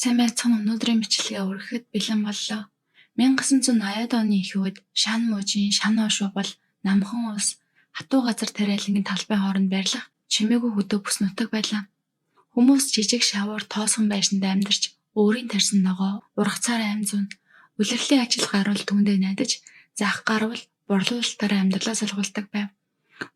Сайн байцгаана. Өнөөдрийн бичлэгээ өргөхөд бэлэн боллоо. 1980-ад оны их үед Шан мужийн Шан хошуу бол намхан улс хатуу газар тариалангийн талбай хооронд байрлах чимээгүй хөдөө бүс нутаг байлаа. Хүмүүс жижиг шавуур тоосгон байшинд амьдарч өөрийн тарьсан ногоо, ургацаар амьзун, улирлын ажил гарвал түүндээ найдаж, зах гарвал борлуулалтаараа амьдралаа салгуулдаг байв.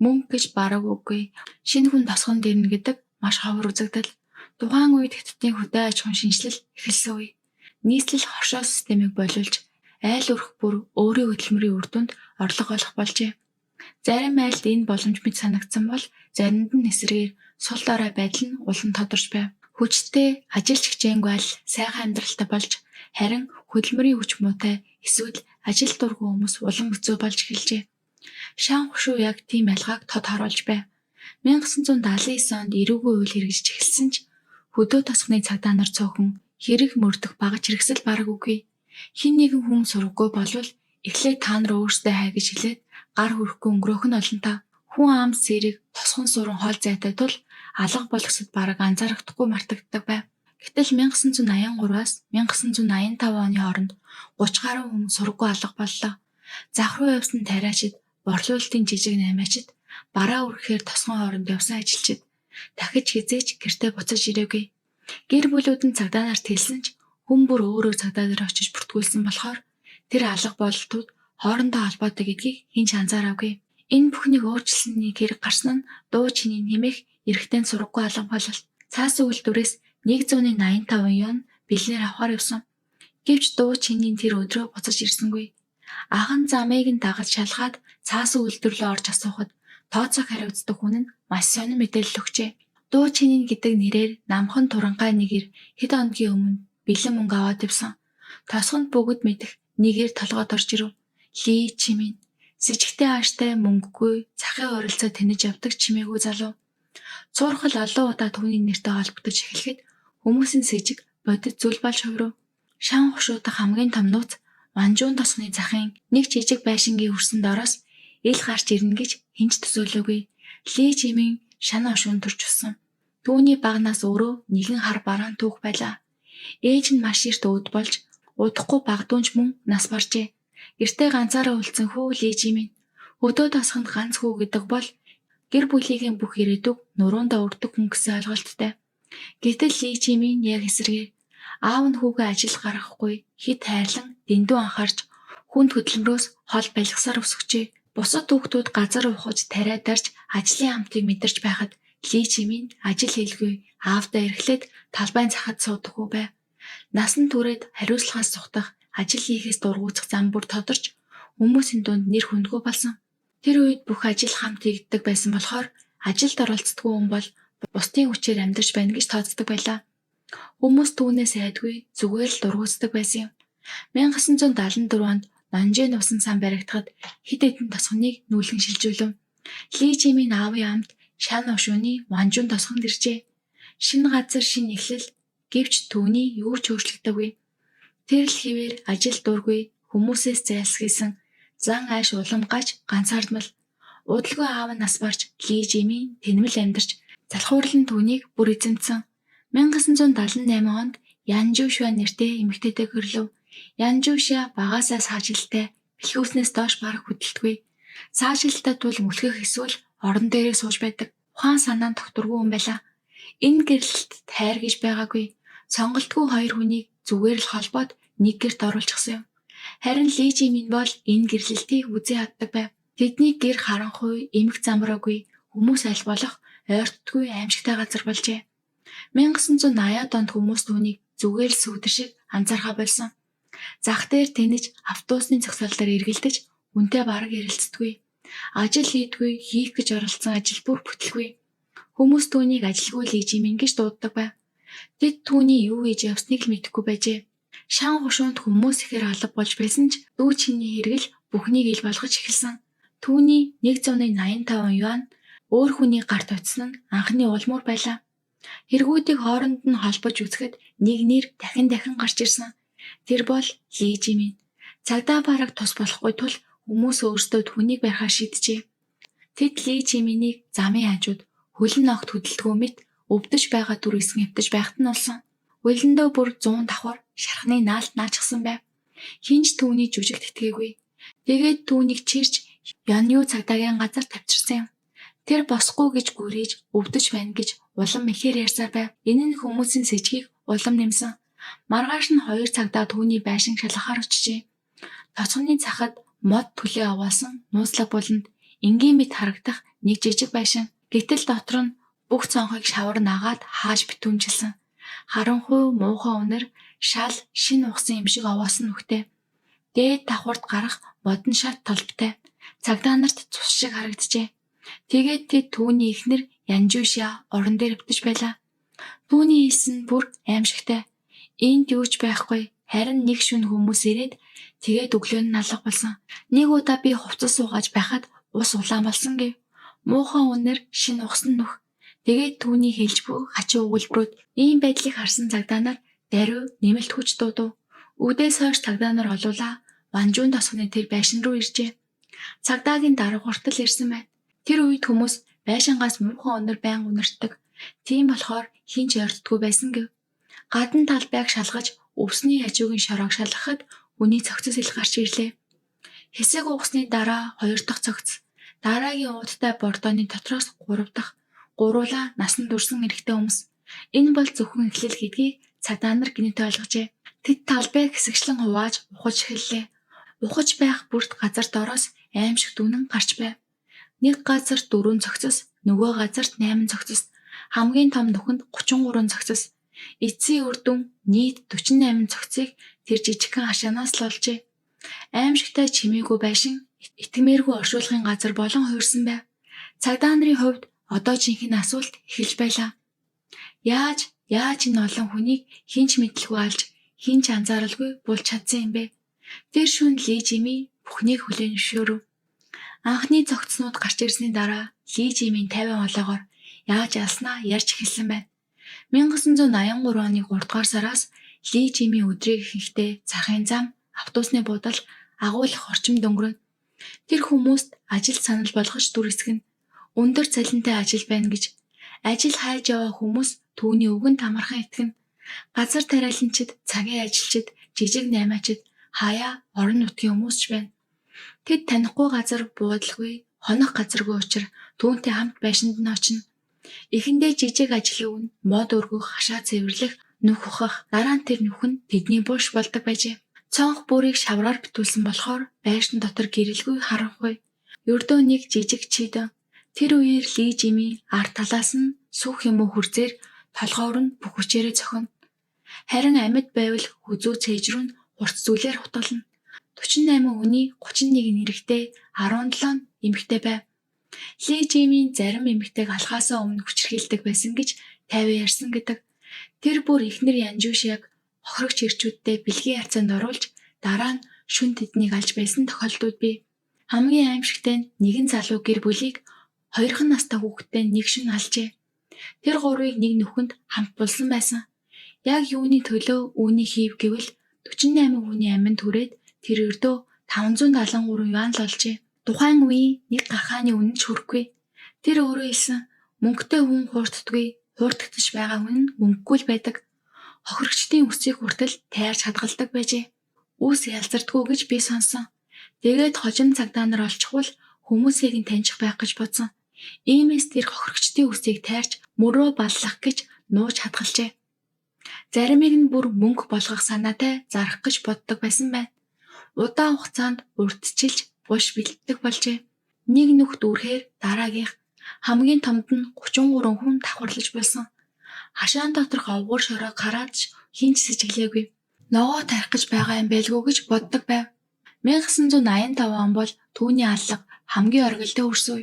Мөнгө гэж бараг үгүй, шинэ хүн тосгонд ирнэ гэдэг маш ховор үзэгдэл. Тухайн үед Хятадын хөдөө аж ахуйн шинжилэл эхэлсэн үе. Нийслэл хоршоо системийг болиулж, айл өрх бүр өөрийн хөдөлмөрийн үр дүнд орлого олох болжээ. Зарим айлд энэ боломж мэт санагдсан бол заримд нь эсрэгээр сул дорой байдал нь улам тодорч байв. Хүчтэй, ажилч хичээнгүй айл сайхан амьдралтай болж, харин хөдөлмөрийн хүч муутай эсвэл ажил дургүй хүмүүс улам хэцүү болж эхэлжээ. Шан хошуу яг тийм ялгааг тод харуулж байв. 1979 онд эрүүгийн үйл хэрэгжиж эхэлсэн ч хөдөө тосгоны цагдаа нар цөөхөн хэрэг мөрдөх багаж хэрэгсэл бараг үгүй. Хэн нэгэн хүн сургаггүй болвол эхлээд та нар өөрсдөө хай гэж хэлээд гар хүрэхгүй өнгөрөөх нь олонтаа. Хүн амс зэрэг тосгон суран хоол зайтай тул алга болгосод бараг анзаарахдаггүй мартагддаг байв. Гэтэл 1983-аас 1985 оны хооронд 30 гаруй хүн сургаггүй алга боллоо. Зах руу явсан тариачид, борлуулалтын жижиг наймаачид, бараа үргэхээр тосгон хооронд явсан ажилчид дахиж хизээч гэртээ буцаж ирээгүй. Гэр бүлүүд нь цагдаа нарт хэлсэн ч хүн бүр өөрөө цагдаа дээр очиж бүртгүүлсэн болохоор тэр алга бололтууд хоорондоо холбоотой гэдгийг хэн ч анзаараагүй. Энэ бүхнийг өөрчилсөн нэг хэрэг гарсан нь дуу чиний нэмэх эрэгтэй сургаггүй алга бололт. Цаасан үйлдвэрээс 185 он бэлнээр авахар явсан. Гэвч дуу чиний тэр өдрөө буцаж ирсэнгүй. Ахан замыг нь дагаж шалгаад цаасан үйлдвэрлэлөө орж асуухад тооцоог хариуцдаг хүн нь маш сонир мэдээлэл өгчээ. Дуу чиний гэдэг нэрээр намхан туранхай нэгэр хэд хоногийн өмнө бэлэн мөнгө аваад явсан. Тосгонд бүгд мэдэх нэгээр толгойд орж ирв. Ли Чимин сэжигтэй ааштай мөнгөгүй захын ойролцоо тэнэж явдаг чимээгүй залуу. Цуурхал олон удаа түүний нэртэй холбогдож эхлэхэд хүмүүсийн сэжиг бодит зүйл болж хувирв. Шан хошуудах хамгийн том нууц Манжуун тосгоны захын нэг жижиг байшингийн хөрсөн дороос ил гарч ирнэ гэж хэн ч төсөөлөөгүй. Ли Чимин Шан хошуунд төрж усан. Түүний багнаас өөрөө нэгэн хар бараан түүх байлаа. Ээж нь маш эрт өвд болж удахгүй багдуунч мөн нас баржээ. Гэртээ ганцаараа үлдсэн хүү Ли Чимин. Хөдөө тосгонд ганц хүү гэдэг бол гэр бүлийнхээ бүх ирээдүг нуруундаа өрдөг хүн гэсэн ойлголттой. Гэтэл Ли Чимин яг эсрэгээр аав нь хүүгээ ажил гаргахгүй хэд хайрлан дэндүү анхаарч хүнд хөдөлмөрөөс хол байлгасаар өсгчээ. Бусад хүүхдүүд газар ухаж тариа дарж ажлын амтыг мэдэрч байхад Ли Чимин ажил хийлгүй аавдаа эрхлээд талбайн захад суудаг хүү байв. Насан туршид хариуцлагаас зүхтах ажил хийхээс дургуутсах зам бүр тодорч хүмүүсийн дунд нэр хүндгүй болсон. Тэр үед бүх ажил хамт хийгддэг байсан болохоор ажилд оролцдоггүй хүн бол бусдын хүчээр амьдарч байна гэж тооцдог байлаа. Хүмүүс түүнээс айдгүй зүгээр л дургуутсдаг байсан юм. 1974 онд Нанжийн усан сан баригдахад хэд хэдэн тосгоныг нүүлгэн шилжүүлв. Ли Чимин аавын амт Шан хошууны Манжуун тосгонд иржээ. Шинэ газар, шинэ эхлэл гэвч түүний юу ч өөрчлөгдөөгүй. Тэр л хэвээр ажил дургүй хүмүүсээс зайлсхийсэн зан ааш улам гаж ганцаардмал. Удалгүй аав нь нас барж Ли Чимин тэнэмэл амьдарч залхуурлан түүнийг бүр эзэмдсэн. 1978 онд Янжушва нэртэй эмэгтэйтэй хөрлөв. Янжушва багаасаа саажилттай, бэлхүүснээс доош барах хөдөлтгүй. Саажилттай тул мөлхөх эсвэл орон дээрээ сууж байдаг. Ухаан санаа нь тогтургүй хүн байлаа. Энэ гэрлэлт тайр гэж байгаагүй. Сонголтгүй хоёр хүнийг зүгээр л холбоод нэг гэрт оруулчихсан юм. Харин Ли Чимин бол энэ гэрлэлтийг үзээ хаддаг байв. Тэдний гэр харанхуй, эмх замраагүй, хүмүүс аль болох ойртдгүй аимшигтай газар болжээ. 1980-ад онд хүмүүс түүнийг зүгээр л сүүдэр шиг анзаархаа болсон. Зах дээр тэнэж автобусны зогсоолоор эргэлдэж үнтэй бараг ярилцдаггүй. Ажил хийдгүй, хийх гэж оролцсон ажил бүр бүтэлгүй. Хүмүүс түүнийг ажилгүй Ли Чимин гэж дууддаг байв. Тэд түүний юу хийж явсныг л мэдэхгүй байжээ. Шан хошуунд хүмүүс ихээр алга болж байсан ч дүү чиний хэрэгэл бүхнийг ил болгож эхэлсэн. Түүний 185 юан өөр хүний гарт утсан нь анхны улмуур байлаа. Хэрэгүүдийг хооронд нь холбож үзэхэд нэг нэр дахин гарч ирсэн. Тэр бол Ли Чимин. Цагдаа бараг тус болохгүй тул хүмүүс өөрсдөө түүнийг барихаар шийджээ. Тэд Ли Чиминийг замын хажууд хөлн огт хөдөлгөө мэт өвдөж байгаа дүр эсгэн эвтэж байхад нь болсон. Үлэндөө бүр 100 давхар шархны наалт наачсан байв. Хинч түүний жүжигт итгээгүй. Тэгээд түүнийг чирч Янью цагдаагийн газар тавьчихсан юм. Тэр босхгүй гэж гүрийж өвдөж байна гэж улам ихээр ярьсаар байв. Энэ нь хүмүүсийн сэжгийг улам нэмсэн. Маргааш нь 2 цагдаа түүний байшин шалгахаар очижээ. Тоцгоны цахад мод төлөө аваасан нууцлаг буланд энгийн мэт харагдах нэг жижиг байшин. Гэтэл дотор нь бүх цонхыг шавар нагаад хааж битүүмжилсэн. Харанхуй муухай өнөр шал шин ухсан юм шиг овоосон нүхтэй. Дээд давхарт гарах модон шат толбтой. Цагдаа нарт цус шиг харагджээ. Тэгээд тэд түүний эхнэр Янжушя орон дээр өвдөж байлаа. Түүний хэлс нь бүр аимшигтай. Энд юу ч байхгүй. Харин нэг шөнө хүмүүс ирээд тэгээд өглөө нь алга болсон. Нэг удаа би хувцас суугааж байхад ус улаан болсон гэв. Муухай өнөр шин ухсан нүх. Тэгээд түүний хэлж буй хачуу өгүүлбэрүүд ийм байдлыг харсан цагдаа нар даруй нэмэлт хүч дуудав. Үдээс хойш цагдаа нар олуулаа Ванжун тосгоны тэр байшин руу иржээ. Цагдаагийн дарга хүртэл ирсэн байна. Тэр үед хүмүүс байшингаас муухай өнөр байн үнэртдэг. Тийм болохоор хинч ойртдаггүй байсан гэв. Гадна талбайг шалгаж өвсний хажуугийн шороог шалгахад үний цогцос ил гарч ирлээ. Хэсэг угсны дараа 2 дахь цогц. Дараагийн уудтай бордооны дотроос 3 дахь. Гуруула насан турсан эрэгтэй хүмүүс. Энэ бол зөвхөн эхлэл гэдгийг цагдаа нар гинэт ойлгожээ. Тэд талбайг хэсэгчлэн хувааж ухаж эхэллээ. Ухаж байх бүрт газар дороос аимшиг дүнэн гарч байв. Нэг газар 4 цогцос, нөгөө газарт 8 цогцос, хамгийн том нүхэнд 33 цогцос. Эцсийн үр дүн нийт 48 цогцыг тэр жижигхэн хашаанаас л олжээ. Аимшигтай чимээгүй байшин, итгэмээргүй оршуулгын газар болон хуурсан байв. Цагдаа нарын хувьд одоо жинхэнэ асуулт эхэлж байлаа. Яаж энэ олон хүнийг хинч мэдлгүй алж, хинч анзааралгүй болж чадсан юм бэ? Тэр шөнө Ли Жими бүхнийг хүлээн зөвшөөрөв. Анхны цогцснууд гарч ирсний дараа Ли Жимийн 50 хоолойгоор яаж алснаа ярьж эхэлсэн байна. 1983 оны 3 дугаар сараас Ли Жимийн өдрийг ихэнхдээ цахын зам, автобусны буудал, агуулах орчим дөнгөрөв. Тэр хүмүүст ажил санал болгож дүр эсгэн өндөр цалинтай ажил байна гэж ажил хайж яваа хүмүүс түүний өвгөнд амархан итгэн. Газар тариаланчид, цагийн ажилчид, жижиг наймаачид хаяа орон нутгийн хүмүүс ч байна. Тэд танихгүй газар буудалгүй, хонох газаргүй учраас түүнтэй хамт байшинд нь очино. Эхэндээ жижиг ажил өгнө, мод өргөх, хашаа цэвэрлэх, нүх ухах, дараа нь тэр нүх нь тэдний булш болдог байжээ. Цонх бүрийг шавраар битүүлсэн болохоор байшин дотор гэрэлгүй харанхуй. Ердөө нэг жижиг чийдэн. Тэр үеэр Ли Жими ард талаас нь сүх юм уу хүрзээр толгоор нь бүх хүчээрээ цохино. Харин амьд байвал хүзүү цээжрүү нь хурц зүйлээр хутгална. 48 хүний 31 нэрэгтэй 17 эмэгтэй байв. Ли Жимийн зарим эмэгтэйг алхаасаа өмнө хүчрхийлдэг байсан гэж 50 ярьсан гэдэг. Тэр бүр эхнэр Янжушяг хохирогч ирчүүдтэй бэлгийн харьцаанд оруулж дараа нь шүн тэднийг алж байсан тохиолдлууд бий. Хамгийн аимшигтай нь нэгэн залуу гэр бүлийг 2 настай хүүхэдтэй нэг шөнө алжээ. Тэр гурвыг нэг нүхэнд хамт булсан байсан. Яг юуны төлөө үүнийг хийв гэвэл 48 хүний аминд түрээд тэр өрдөө 573 юан л олжээ. Тухайн үеийн нэг гахааны үнэн ч хүрэхгүй. Тэр өөрөө хэлсэн мөнгөтэй хүн хуурддаггүй, хуурдагдаж байгаа хүн нь мөнгөгүй л байдаг. Хохирогчдын үсийг хүртэл тайрч хадгалдаг байжээ. Үс ялзардгүй гэж би сонсон. Тэгээд хожим цагдаа нар олчихвол хүмүүсийг нь таньчих байх гэж бодсон. Иймээс тэр хохирогчдын үсийг тайрч мөрөө баллах гэж нууж хадгалжээ. Заримыг нь бүр мөнгө болгох санаатай зарах гэж боддог байсан байна. Удаан хугацаанд урдчилж буш бэлддэг болжээ. Нэг нүх дүүрхээр дараагийнх хамгийн томд нь 33 хүн давхарлаж байсан. Хашаан доторх овгор шороог хараад хинч сэжиглээгүй. Ногоо тарих гэж байгаа юм байлгүй гэж боддог байв. 1985 он бол түүний аллага хамгийн оргилдоо өрсөв.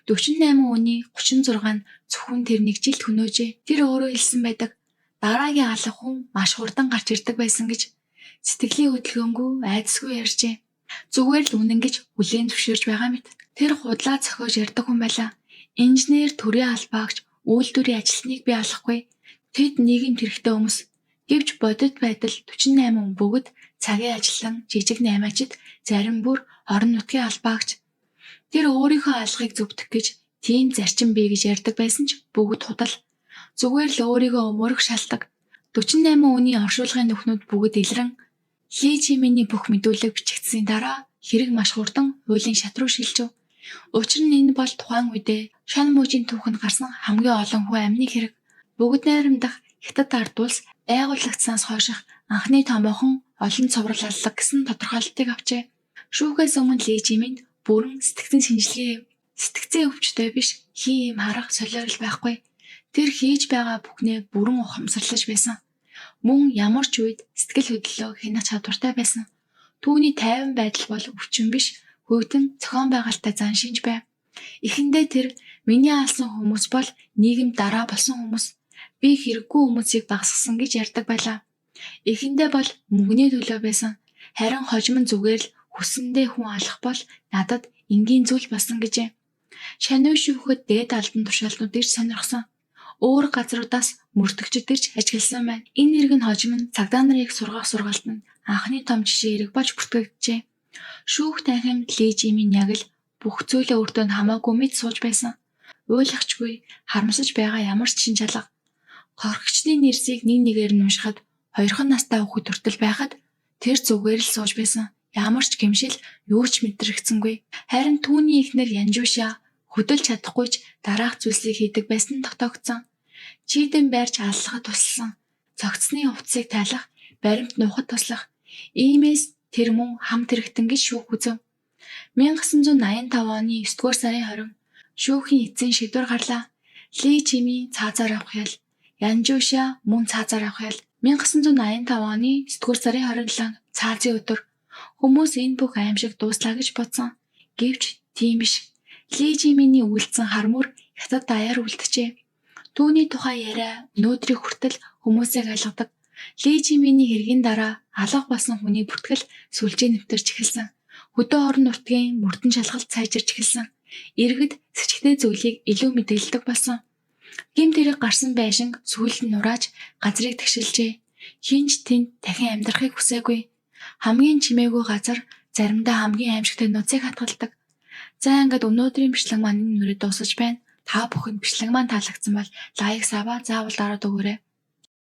48 хүний 36 нь зөвхөн тэр нэг жилд хөнөөжээ. Тэр өөрөө хэлсэн байдаг. Дараагийн алах хүн маш хурдан гарч ирдэг байсан гэж сэтгэлийн хөдөлгөөнгүй айдасгүй ярьжээ. Зүгээр л үнэн гэж хүлээн зөвшөөрж байгаа мэт. Тэр худлаа цохиож ярьдаг хүн байлаа. Инженер, төрийн албаагч, үйлдвэрийн ажилтныг би алахгүй. Тэд нийгэмд хэрэгтэй хүмүүс. Гэвч бодит байдал 48 хүн бүгд цагийн ажилтан, жижиг наймаачид, зарим бүр орон нутгийн албаагч. Тэр өөрийнхөө алгыг зөвдөх гэж тийм зарчим бий гэж ярьдаг байсан ч бүгд худал. Зүгээр л өөрийгөө өмөрөх шалтгаан. 48 үний оршуулгын нүхнүүд бүгд илрэн Ли Жиминий бүх мэдүүлэг бичигдсэний дараа хэрэг маш хурдан хуулийн шат руу шилжив. Учир нь энэ бол тухайн үедээ Шан мужийн түүхэнд гарсан хамгийн олон хүн амны хэрэг. Бүгд найрамдах Хятад ард улс байгуулагдсанаас хойших анхны томоохон олон цоврал аллаг гэсэн тодорхойлолтыг авчээ. Шүүхээс өмнө Ли Жиминд бүрэн сэтгцэн шинжилгээ сэтгцэн өвчтөй биш ийм харах солиорол байхгүй. Тэр хийж байгаа бүхнээ бүрэн ухамсарлаж байсан. Мөн ямар ч үед сэтгэл хөдлөлөө хянах чадвартай байсан. Түүний тайван байдал бол өвчин биш, хүйтэн зохион байгуулалттай зан шинж байв. Эхэндээ тэр миний алсан хүмүүс бол нийгэмд дараа болсон хүмүүс. Би хэрэггүй хүмүүсийг багасгасан гэж ярьдаг байлаа. Эхэндээ бол мөнгөний төлөө байсан. Харин хожим нь зүгээр л хүссэндээ хүн алах бол надад энгийн зүйл болсон гэжээ. Шаниу шүүхэд дээд албан тушаалтнууд ирж сонирхсон. Өөр газруудаас мөрдөгчд ирж ажигласан байна. Энэ нэрг нь хожим нь цагдаа нарыг сургах сургаалтанд анхны том жишээ хэрэг болж бүртгэгджээ. Шүүх танхимд Ли Жимин яг л бүх зүйлээ өөртөө хамаагүй мэд сууж байсан. Ойлгохчгүй харамсаж байгаа ямар ч шин чалга. Хорхигчны нэрсийг нэг нэгээр нь уншихад хоёрхан настай хүүхэд хүртэл байхад тэр зүгээр л сууж байсан. Ямар ч гэмшил юу ч мэдрэгцэнгүй. Харин түүний эхнэр Янжушаа хөдөлж чадахгүйч дараах зүйлсийг хийдэг байсан нь тогтоогдсон. Чийдэн байрч аллахад тусалсан. Цогцсны хувцсыг тайлах, баримт нуухад туслах. Иймээс тэр мөн хамт хэрэгтэн гэж шүүх үзв. 1985 оны 9-р сарын 20 шүүхийн эцсийн шийдвэр гарлаа. Ли Жимийн цаазаар авах ял, Янжушаа мөн цаазаар авах ял. 1985 оны 9-р сарын 27 цаазын өдөр хүмүүс энэ бүх аимшиг дууслаа гэж бодсон. Гэвч тийм биш. Ли Жиминий үйлдэлсэн хармөр Хятад даяар үлджээ. Түүний тухай яриа өнөөдрийг хүртэл хүмүүсийг айлгадаг. Ли Жиминий хэргийн дараа алга болсон хүний бүртгэл сүлжээ нэвтэрч эхэлсэн. Хөдөө орон нутгийн мөрдөн шалгалт сайжирч эхэлсэн. Иргэд сэжигтэй зүйлийг илүү мэдээлдэг болсон. Гэмт хэрэг гарсан байшинг сүүлд нь нурааж газрыг тэгшилжээ. Хинч тэнд дахин амьдрахыг хүсээгүй. Хамгийн чимээгүй газар заримдаа хамгийн аимшигтай нууцыг хатгалдаг. За ингээд өнөөдрийн бичлэг маань энэ нүрээ дуусаж байна. Та бүхэнд бичлэг маань таалагдсан бол лайк, сабаа заавал дараад өгөөрэй.